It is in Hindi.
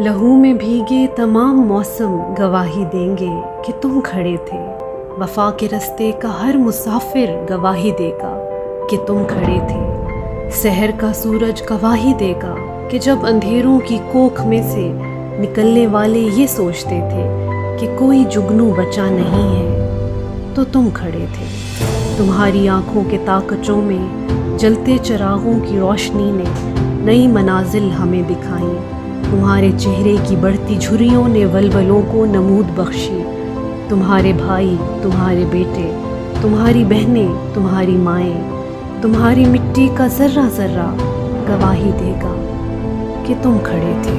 लहू में भीगे तमाम मौसम गवाही देंगे कि तुम खड़े थे। वफा के रास्ते का हर मुसाफिर गवाही देगा कि तुम खड़े थे। शहर का सूरज गवाही देगा कि जब अंधेरों की कोख में से निकलने वाले ये सोचते थे कि कोई जुगनू बचा नहीं है, तो तुम खड़े थे। तुम्हारी आंखों के ताकचों में जलते चिरागों की रोशनी ने नई मनाजिल हमें दिखाई। तुम्हारे चेहरे की बढ़ती झुर्रियों ने वलवलों को नमूद बख्शी। तुम्हारे भाई, तुम्हारे बेटे, तुम्हारी बहनें, तुम्हारी माएँ, तुम्हारी मिट्टी का ज़र्रा ज़र्रा गवाही देगा कि तुम खड़े थे।